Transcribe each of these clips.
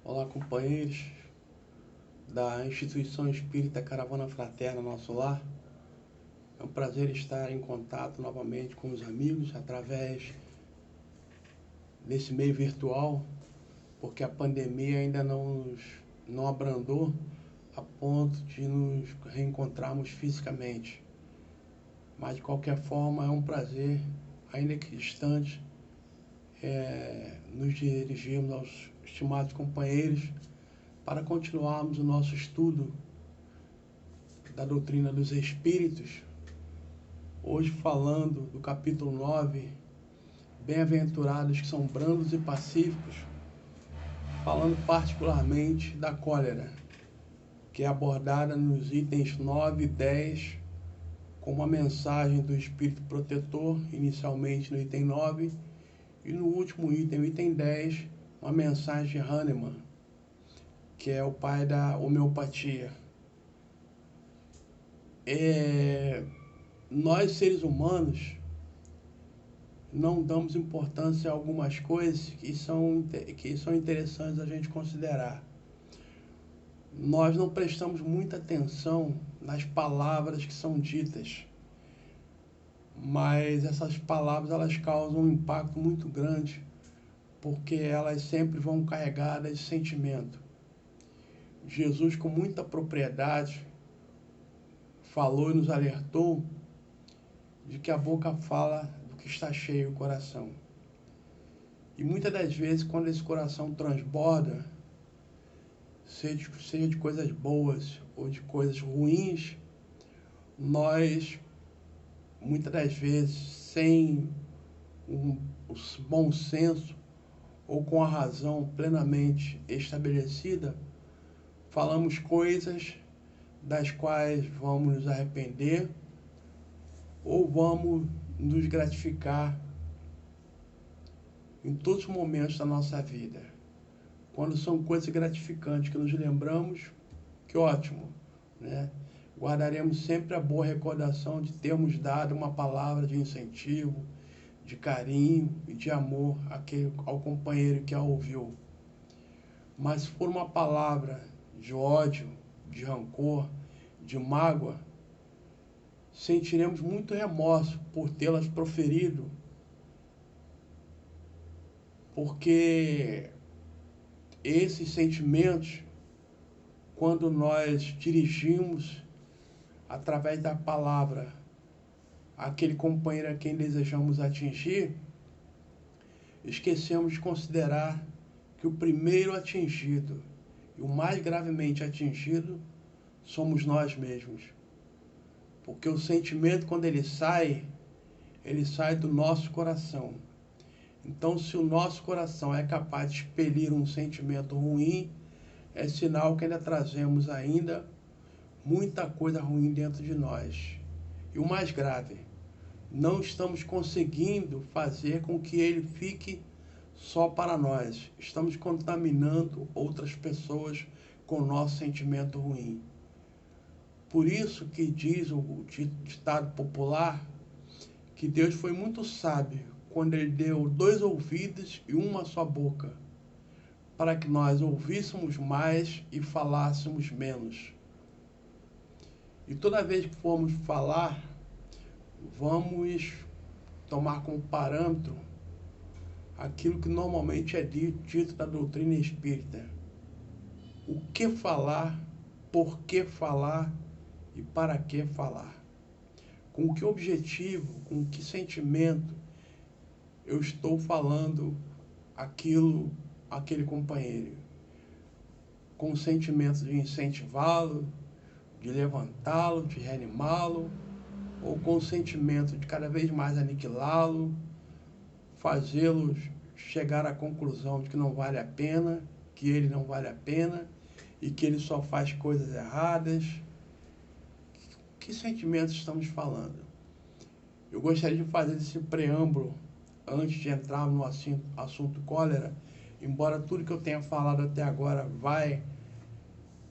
Olá, companheiros da Instituição Espírita Caravana Fraterna Nosso Lar. É um prazer estar em contato novamente com os amigos através desse meio virtual, porque a pandemia ainda não abrandou a ponto de nos reencontrarmos fisicamente. Mas, de qualquer forma, é um prazer, ainda que distante, nos dirigirmos aos estimados companheiros para continuarmos o nosso estudo da doutrina dos Espíritos, hoje falando do capítulo 9, Bem-aventurados que são brandos e pacíficos, falando particularmente da cólera, que é abordada nos itens 9 e 10, com uma mensagem do Espírito Protetor, inicialmente no item 9, e no último item, o item 10, uma mensagem de Hahnemann, que é o pai da homeopatia. Nós, seres humanos, não damos importância a algumas coisas que são interessantes a gente considerar. Nós não prestamos muita atenção nas palavras que são ditas, mas essas palavras elas causam um impacto muito grande, porque elas sempre vão carregadas de sentimento. Jesus, com muita propriedade, falou e nos alertou de que a boca fala do que está cheio o coração. E muitas das vezes, quando esse coração transborda, seja de coisas boas ou de coisas ruins, nós, muitas das vezes, sem o bom senso ou com a razão plenamente estabelecida, falamos coisas das quais vamos nos arrepender ou vamos nos gratificar em todos os momentos da nossa vida. Quando são coisas gratificantes que nos lembramos, que ótimo, né? Guardaremos sempre a boa recordação de termos dado uma palavra de incentivo, de carinho e de amor ao companheiro que a ouviu. Mas se for uma palavra de ódio, de rancor, de mágoa, sentiremos muito remorso por tê-las proferido, porque esses sentimentos, quando nós dirigimos através da palavra aquele companheiro a quem desejamos atingir, esquecemos de considerar que o primeiro atingido e o mais gravemente atingido somos nós mesmos. Porque o sentimento, quando ele sai do nosso coração. Então, se o nosso coração é capaz de expelir um sentimento ruim, é sinal que ainda trazemos ainda muita coisa ruim dentro de nós. E o mais grave, não estamos conseguindo fazer com que ele fique só para nós. Estamos contaminando outras pessoas com o nosso sentimento ruim. Por isso que diz o ditado popular que Deus foi muito sábio quando Ele deu 2 ouvidos e uma só boca, para que nós ouvíssemos mais e falássemos menos. E toda vez que formos falar, vamos tomar como parâmetro aquilo que normalmente é dito da doutrina espírita. O que falar, por que falar e para que falar. Com que objetivo, com que sentimento eu estou falando aquele companheiro. Com o sentimento de incentivá-lo, de levantá-lo, de reanimá-lo, ou com o sentimento de cada vez mais aniquilá-lo, fazê-lo chegar à conclusão de que não vale a pena, que ele não vale a pena e que ele só faz coisas erradas. Que sentimentos estamos falando? Eu gostaria de fazer esse preâmbulo antes de entrar no assunto cólera, embora tudo que eu tenha falado até agora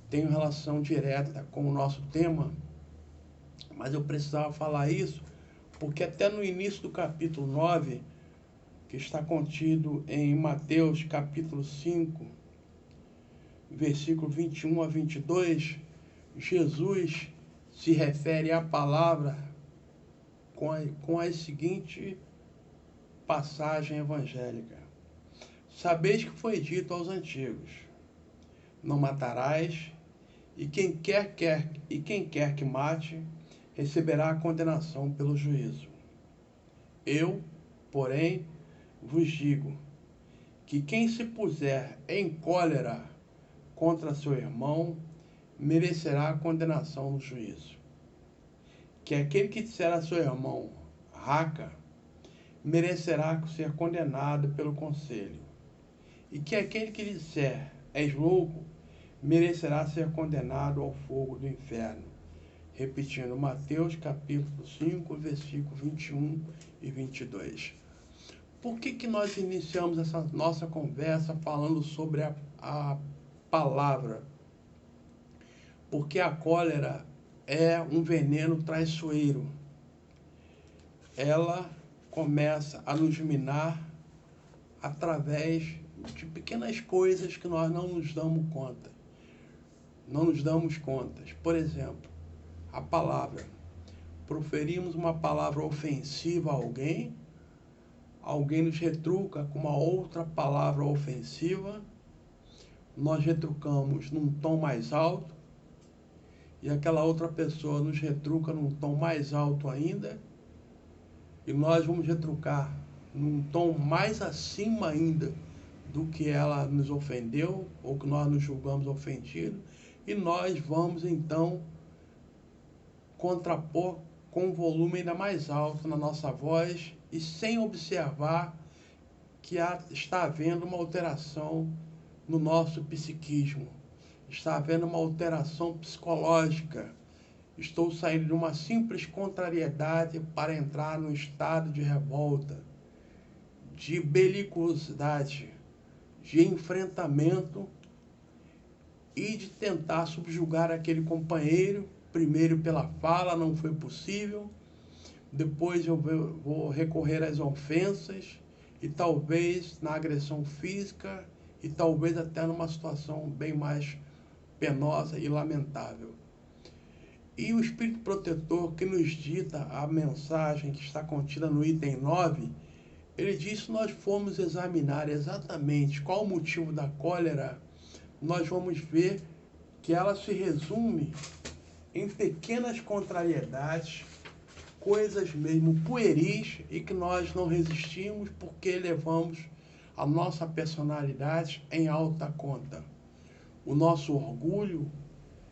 tem relação direta com o nosso tema, mas eu precisava falar isso porque até no início do capítulo 9, que está contido em Mateus capítulo 5, versículo 21 a 22, Jesus se refere à palavra com a seguinte passagem evangélica. Sabeis que foi dito aos antigos: não matarás, e quem quer que mate, receberá a condenação pelo juízo. Eu, porém, vos digo que quem se puser em cólera contra seu irmão, merecerá a condenação no juízo. Que aquele que disser a seu irmão, raca, merecerá ser condenado pelo conselho. E que aquele que lhe disser, és louco, merecerá ser condenado ao fogo do inferno. Repetindo, Mateus capítulo 5, versículo 21 e 22. Por que nós iniciamos essa nossa conversa falando sobre a palavra? Porque a cólera é um veneno traiçoeiro. Ela começa a nos minar através de pequenas coisas que nós não nos damos conta. Não nos damos contas. Por exemplo, a palavra. Proferimos uma palavra ofensiva a alguém, alguém nos retruca com uma outra palavra ofensiva, nós retrucamos num tom mais alto, e aquela outra pessoa nos retruca num tom mais alto ainda, e nós vamos retrucar num tom mais acima ainda do que ela nos ofendeu, ou que nós nos julgamos ofendido, e nós vamos então contrapor com um volume ainda mais alto na nossa voz e sem observar que está havendo uma alteração no nosso psiquismo, está havendo uma alteração psicológica. Estou saindo de uma simples contrariedade para entrar num estado de revolta, de belicosidade, de enfrentamento e de tentar subjugar aquele companheiro. Primeiro pela fala, não foi possível. Depois eu vou recorrer às ofensas e talvez na agressão física e talvez até numa situação bem mais penosa e lamentável. E o Espírito Protetor que nos dita a mensagem que está contida no item 9, ele diz: se nós formos examinar exatamente qual o motivo da cólera, nós vamos ver que ela se resume em pequenas contrariedades, coisas mesmo pueris e que nós não resistimos porque levamos a nossa personalidade em alta conta. O nosso orgulho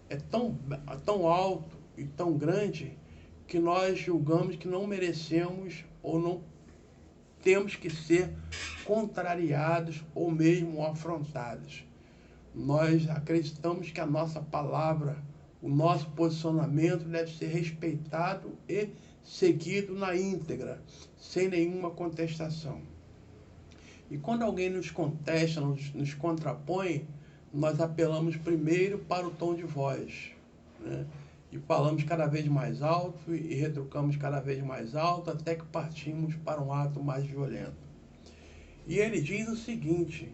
é tão alto e tão grande que nós julgamos que não merecemos ou não temos que ser contrariados ou mesmo afrontados. Nós acreditamos que a nossa palavra, o nosso posicionamento deve ser respeitado e seguido na íntegra, sem nenhuma contestação. E quando alguém nos contesta, nos contrapõe, nós apelamos primeiro para o tom de voz, né? E falamos cada vez mais alto e retrucamos cada vez mais alto até que partimos para um ato mais violento. E ele diz o seguinte,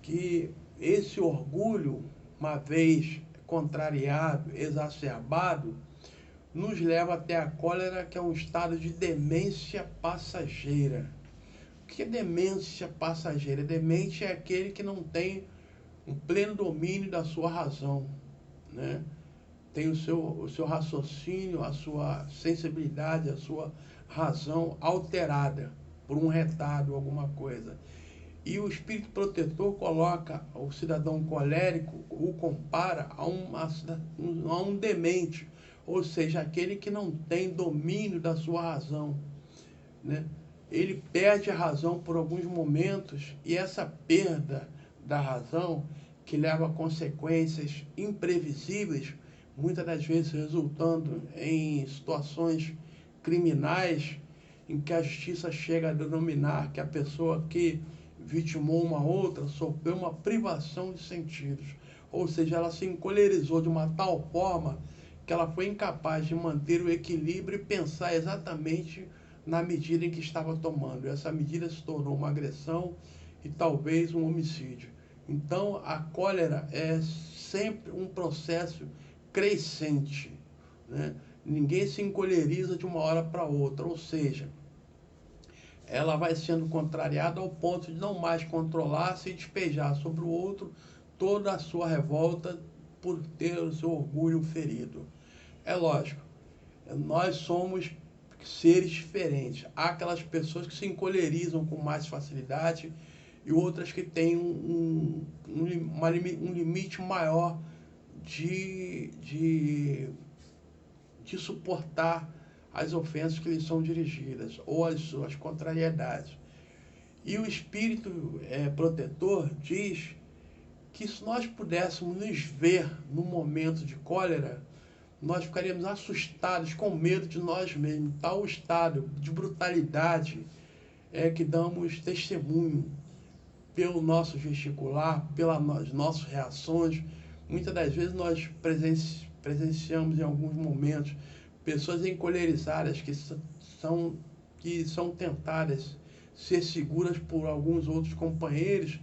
que esse orgulho, uma vez contrariado, exacerbado, nos leva até a cólera, que é um estado de demência passageira. O que é demência passageira? Demente é aquele que não tem um pleno domínio da sua razão, né? Tem o seu raciocínio, a sua sensibilidade, a sua razão alterada por um retardo, alguma coisa. E o Espírito Protetor coloca o cidadão colérico, o compara a um demente, ou seja, aquele que não tem domínio da sua razão, né? Ele perde a razão por alguns momentos, e essa perda da razão, que leva a consequências imprevisíveis, muitas das vezes resultando em situações criminais, em que a justiça chega a denominar que a pessoa que vitimou uma outra sofreu uma privação de sentidos, ou seja, ela se encolerizou de uma tal forma que ela foi incapaz de manter o equilíbrio e pensar exatamente na medida em que estava tomando. Essa medida se tornou uma agressão e talvez um homicídio. Então, a cólera é sempre um processo crescente, né? Ninguém se encoleriza de uma hora para outra, ou seja, ela vai sendo contrariada ao ponto de não mais controlar-se e despejar sobre o outro toda a sua revolta por ter o seu orgulho ferido. É lógico, nós somos seres diferentes. Há aquelas pessoas que se encolerizam com mais facilidade e outras que têm um limite maior de suportar as ofensas que lhes são dirigidas ou as suas contrariedades. E o espírito protetor diz que se nós pudéssemos nos ver no momento de cólera, nós ficaríamos assustados, com medo de nós mesmos. Tal estado de brutalidade que damos testemunho pelo nosso gesticular, pelas nossas reações. Muitas das vezes nós presenciamos em alguns momentos pessoas encolerizadas que são tentadas ser seguras por alguns outros companheiros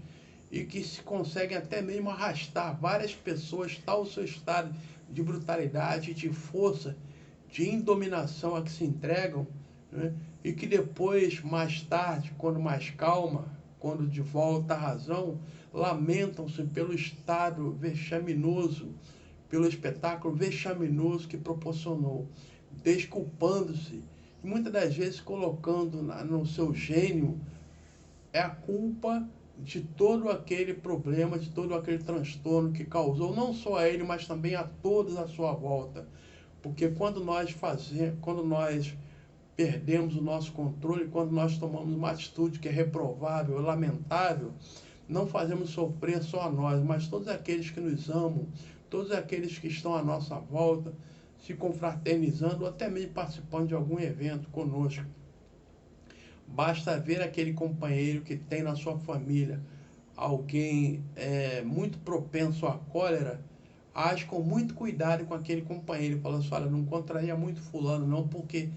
e que se conseguem até mesmo arrastar várias pessoas, tal o seu estado de brutalidade, de força, de indominação a que se entregam, né? E que depois, mais tarde, quando mais calma, quando de volta à razão, lamentam-se pelo estado vexaminoso, pelo espetáculo vexaminoso que proporcionou, desculpando-se, e muitas das vezes colocando no seu gênio a culpa de todo aquele problema, de todo aquele transtorno que causou, não só a ele, mas também a todos à sua volta. Porque quando nós perdemos o nosso controle, quando nós tomamos uma atitude que é reprovável, lamentável, não fazemos sofrer só a nós, mas todos aqueles que nos amam, todos aqueles que estão à nossa volta, se confraternizando ou até mesmo participando de algum evento conosco. Basta ver aquele companheiro que tem na sua família alguém muito propenso à cólera, age com muito cuidado com aquele companheiro, fala assim, olha, não contraria muito fulano não, porque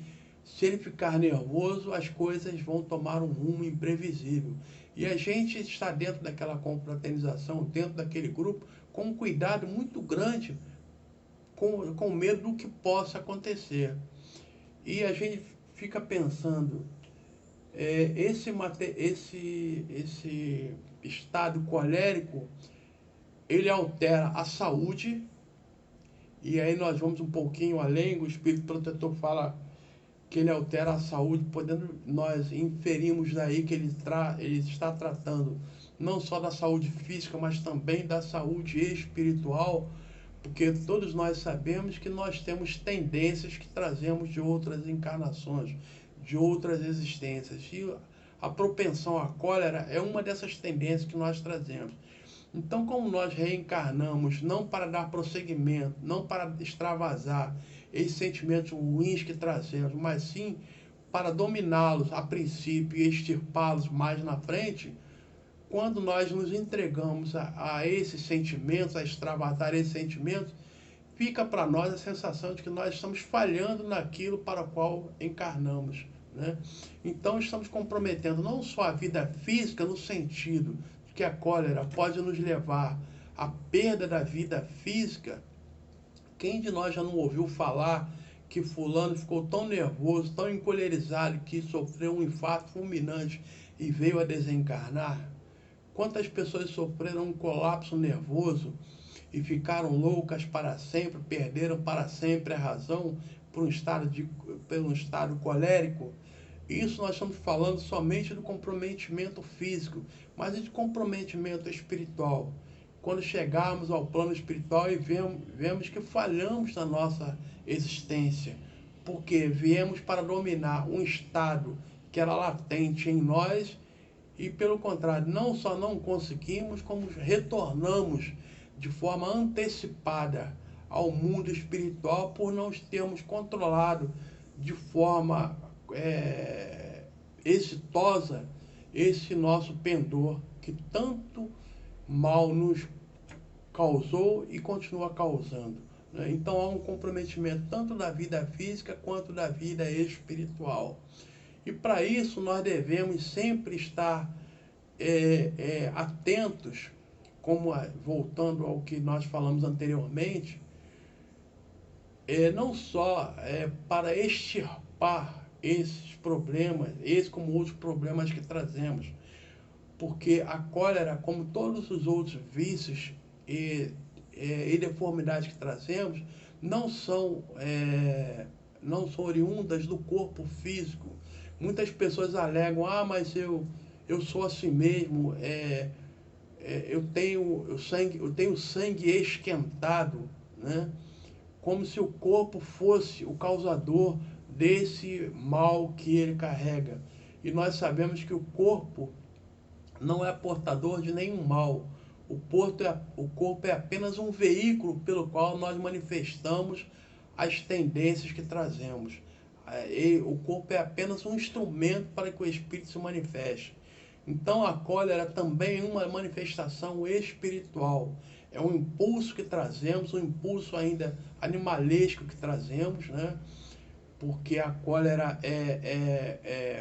se ele ficar nervoso, as coisas vão tomar um rumo imprevisível. E a gente está dentro daquela confraternização, dentro daquele grupo, com um cuidado muito grande, com medo do que possa acontecer. E a gente fica pensando, esse estado colérico, ele altera a saúde, e aí nós vamos um pouquinho além, o Espírito Protetor fala que ele altera a saúde, nós inferimos daí que ele está tratando não só da saúde física, mas também da saúde espiritual, porque todos nós sabemos que nós temos tendências que trazemos de outras encarnações, de outras existências. E a propensão à cólera é uma dessas tendências que nós trazemos. Então, como nós reencarnamos não para dar prosseguimento, não para extravasar esses sentimentos ruins que trazemos, mas sim para dominá-los a princípio e extirpá-los mais na frente, quando nós nos entregamos a esses sentimentos, a extravasar esses sentimentos, fica para nós a sensação de que nós estamos falhando naquilo para o qual encarnamos, né? Então estamos comprometendo não só a vida física no sentido de que a cólera pode nos levar à perda da vida física. Quem de nós já não ouviu falar que fulano ficou tão nervoso, tão encolerizado, que sofreu um infarto fulminante e veio a desencarnar? Quantas pessoas sofreram um colapso nervoso e ficaram loucas para sempre, perderam para sempre a razão por um estado colérico? Isso nós estamos falando somente do comprometimento físico, mas e de comprometimento espiritual. Quando chegarmos ao plano espiritual e vemos que falhamos na nossa existência, porque viemos para dominar um estado que era latente em nós e, pelo contrário, não só não conseguimos, como retornamos de forma antecipada ao mundo espiritual por não termos controlado de forma exitosa esse nosso pendor que tanto mal nos causou e continua causando, né? Então há um comprometimento tanto da vida física quanto da vida espiritual. E para isso nós devemos sempre estar atentos voltando ao que nós falamos anteriormente, não só para extirpar esses problemas, esses como outros problemas que trazemos, porque a cólera, como todos os outros vícios e deformidades que trazemos, não são oriundas do corpo físico. Muitas pessoas alegam, mas eu sou assim mesmo, eu tenho sangue esquentado, né? Como se o corpo fosse o causador desse mal que ele carrega. E nós sabemos que o corpo não é portador de nenhum mal. O corpo é apenas um veículo pelo qual nós manifestamos as tendências que trazemos. O corpo é apenas um instrumento para que o espírito se manifeste. Então a cólera também é uma manifestação espiritual. É um impulso que trazemos, um impulso ainda animalesco que trazemos, né? Porque a cólera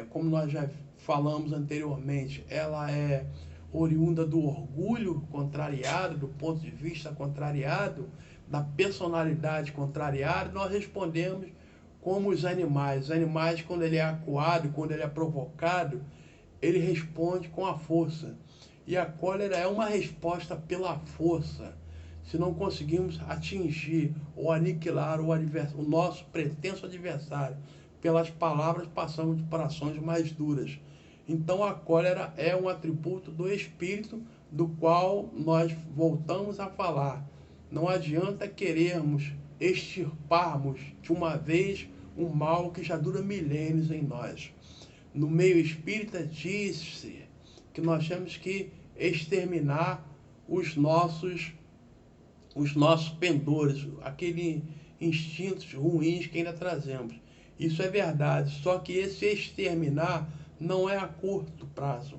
como nós já falamos anteriormente, ela é oriunda do orgulho contrariado, do ponto de vista contrariado, da personalidade contrariada. Nós respondemos como os animais. Os animais, quando ele é acuado, quando ele é provocado, ele responde com a força. E a cólera é uma resposta pela força. Se não conseguimos atingir ou aniquilar o nosso pretenso adversário, pelas palavras passamos por ações mais duras. Então a cólera é um atributo do espírito, do qual nós voltamos a falar. Não adianta querermos extirparmos de uma vez um mal que já dura milênios em nós. No meio espírita diz-se que nós temos que exterminar os nossos pendores, aqueles instintos ruins que ainda trazemos. Isso é verdade, só que esse exterminar não é a curto prazo.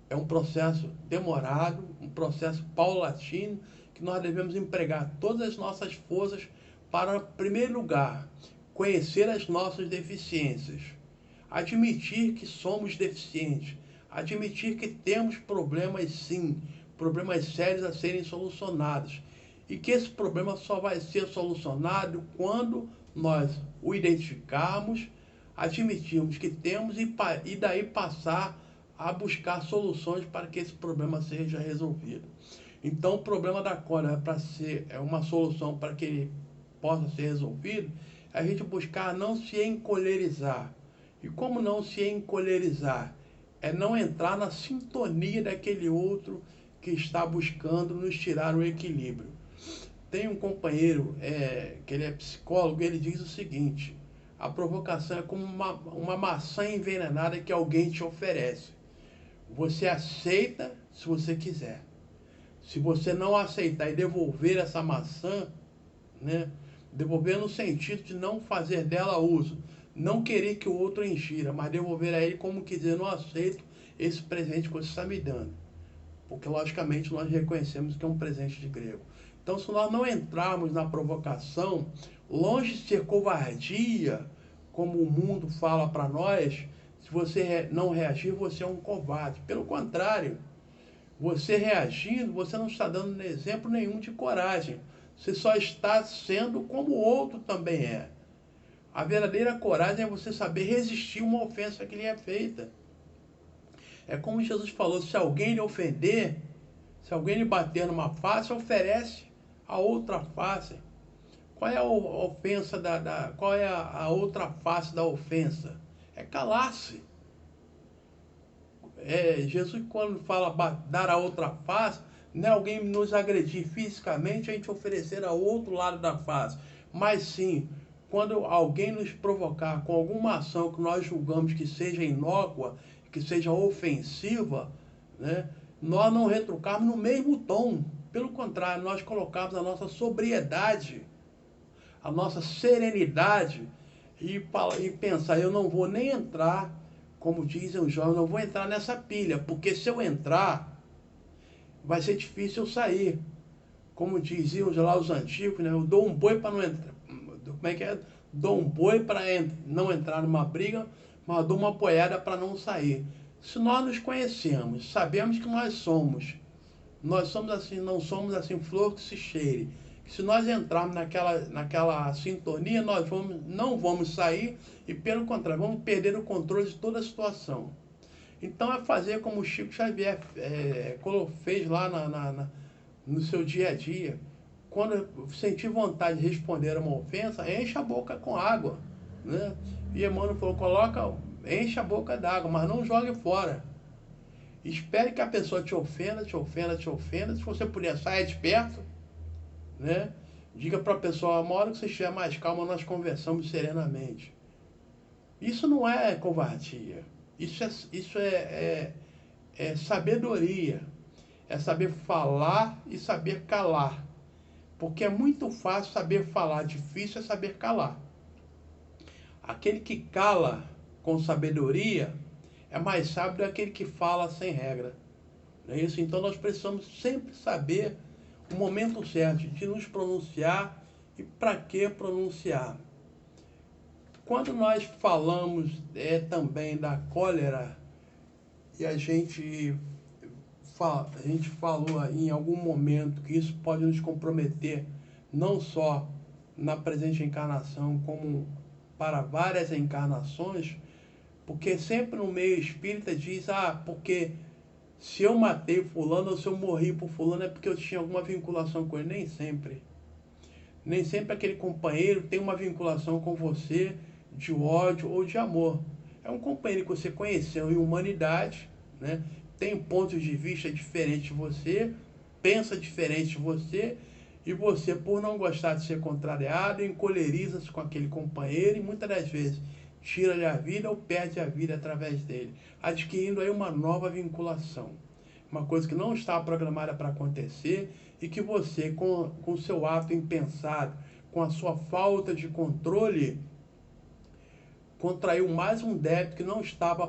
É um processo demorado, um processo paulatino, que nós devemos empregar todas as nossas forças para, em primeiro lugar, conhecer as nossas deficiências, admitir que somos deficientes, admitir que temos problemas sim, problemas sérios a serem solucionados, e que esse problema só vai ser solucionado quando nós o identificarmos, admitirmos que temos e daí passar a buscar soluções para que esse problema seja resolvido. Então o problema da cólera é uma solução para que ele possa ser resolvido, é a gente buscar não se encolerizar. E como não se encolerizar? É não entrar na sintonia daquele outro que está buscando nos tirar o equilíbrio. Tem um companheiro que ele é psicólogo, ele diz o seguinte: a provocação é como uma maçã envenenada que alguém te oferece. Você aceita se você quiser. Se você não aceitar e devolver essa maçã, né, devolver no sentido de não fazer dela uso, não querer que o outro ingira, mas devolver a ele como que dizer, não aceito esse presente que você está me dando. Porque, logicamente, nós reconhecemos que é um presente de grego. Então, se nós não entrarmos na provocação, longe de ser covardia, como o mundo fala para nós, se você não reagir, você é um covarde. Pelo contrário, você reagindo, você não está dando exemplo nenhum de coragem. Você só está sendo como o outro também é. A verdadeira coragem é você saber resistir uma ofensa que lhe é feita. É como Jesus falou, se alguém lhe ofender, se alguém lhe bater numa face, oferece a outra face. Qual é a ofensa qual é a outra face da ofensa? É calar-se. Jesus, quando fala dar a outra face, não é alguém nos agredir fisicamente, a gente oferecer ao outro lado da face. Mas sim, quando alguém nos provocar com alguma ação que nós julgamos que seja inócua, que seja ofensiva, né, nós não retrucarmos no mesmo tom. Pelo contrário, nós colocarmos a nossa sobriedade, a nossa serenidade e pensar, eu não vou nem entrar, como dizem os jovens, não vou entrar nessa pilha, porque se eu entrar, vai ser difícil eu sair. Como diziam lá os antigos, né, eu dou um boi para não entrar. Como é que é? Dou um boi para não entrar numa briga, mas dou uma apoiada para não sair. Se nós nos conhecemos, sabemos que nós somos, Nós somos assim, não somos assim flor que se cheire. Se nós entrarmos naquela sintonia, nós não vamos sair e, pelo contrário, vamos perder o controle de toda a situação. Então, é fazer como o Chico Xavier fez lá no seu dia a dia. Quando sentir vontade de responder a uma ofensa, enche a boca com água. Né? E Emmanuel falou, enche a boca d'água, mas não jogue fora. Espere que a pessoa te ofenda. Se você puder, saia de perto. Né? Diga para a pessoa, uma hora que você estiver mais calma, nós conversamos serenamente. Isso não é covardia. Isso é sabedoria. É saber falar e saber calar. Porque é muito fácil saber falar, difícil é saber calar. Aquele que cala com sabedoria é mais sábio do que aquele que fala sem regra. Não é isso? Então nós precisamos sempre saber o momento certo de nos pronunciar e para que pronunciar. Quando nós falamos também da cólera, e a gente falou em algum momento que isso pode nos comprometer, não só na presente encarnação, como para várias encarnações, porque sempre no meio espírita diz, porque se eu matei fulano ou se eu morri por fulano é porque eu tinha alguma vinculação com ele. Nem sempre. Nem sempre aquele companheiro tem uma vinculação com você de ódio ou de amor. É um companheiro que você conheceu em humanidade, né? Tem pontos de vista diferentes de você, pensa diferente de você, e você, por não gostar de ser contrariado, encoleriza-se com aquele companheiro e muitas das vezes tira-lhe a vida ou perde a vida através dele, adquirindo aí uma nova vinculação. Uma coisa que não está programada para acontecer e que você, com o seu ato impensado, com a sua falta de controle, contraiu mais um débito que não estava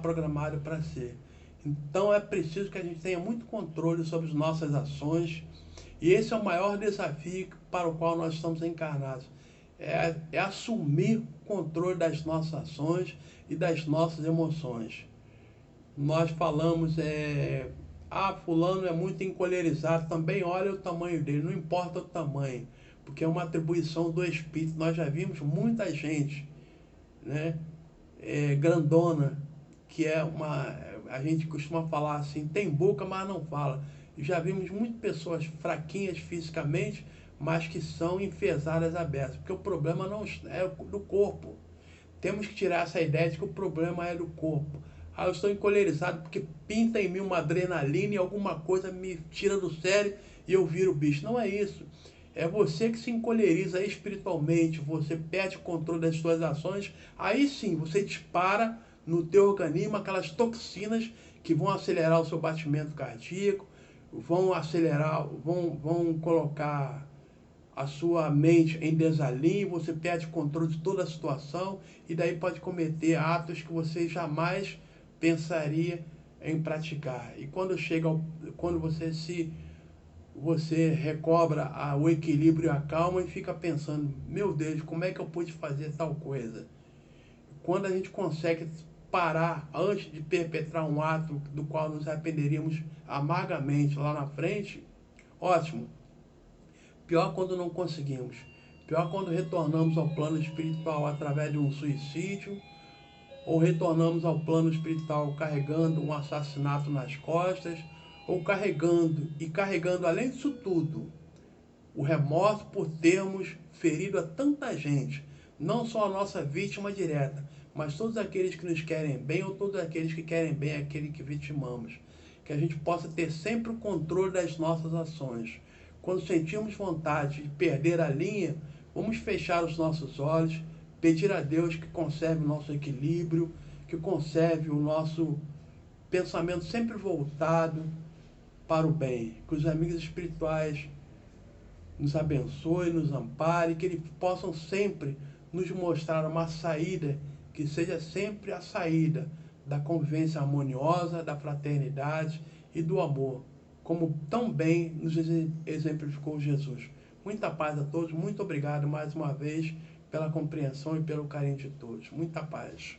programado para ser. Então é preciso que a gente tenha muito controle sobre as nossas ações, e esse é o maior desafio para o qual nós estamos encarnados. É assumir o controle das nossas ações e das nossas emoções. Nós falamos, fulano é muito encolerizado, também olha o tamanho dele, não importa o tamanho, porque é uma atribuição do Espírito. Nós já vimos muita gente, né, grandona, que a gente costuma falar assim, tem boca, mas não fala. Já vimos muitas pessoas fraquinhas fisicamente, mas que são enfesadas abertas, porque o problema não é do corpo. Temos que tirar essa ideia de que o problema é do corpo. Eu estou encolerizado porque pinta em mim uma adrenalina e alguma coisa me tira do sério e eu viro bicho. Não é isso. É você que se encoleriza espiritualmente, você perde o controle das suas ações, aí sim você dispara no teu organismo aquelas toxinas que vão acelerar o seu batimento cardíaco, vão colocar a sua mente em desalinho, você perde o controle de toda a situação e daí pode cometer atos que você jamais pensaria em praticar. E quando você recobra o equilíbrio e a calma e fica pensando, meu Deus, como é que eu pude fazer tal coisa? Quando a gente consegue parar antes de perpetrar um ato do qual nos arrependeríamos amargamente lá na frente, ótimo. Pior quando não conseguimos. Pior quando retornamos ao plano espiritual através de um suicídio, ou retornamos ao plano espiritual carregando um assassinato nas costas, ou carregando além disso tudo, o remorso por termos ferido a tanta gente, não só a nossa vítima direta, mas todos aqueles que nos querem bem ou todos aqueles que querem bem aquele que vitimamos. Que a gente possa ter sempre o controle das nossas ações. Quando sentimos vontade de perder a linha, vamos fechar os nossos olhos, pedir a Deus que conserve o nosso equilíbrio, que conserve o nosso pensamento sempre voltado para o bem. Que os amigos espirituais nos abençoem, nos amparem, que eles possam sempre nos mostrar uma saída, que seja sempre a saída da convivência harmoniosa, da fraternidade e do amor, como tão bem nos exemplificou Jesus. Muita paz a todos, muito obrigado mais uma vez pela compreensão e pelo carinho de todos. Muita paz.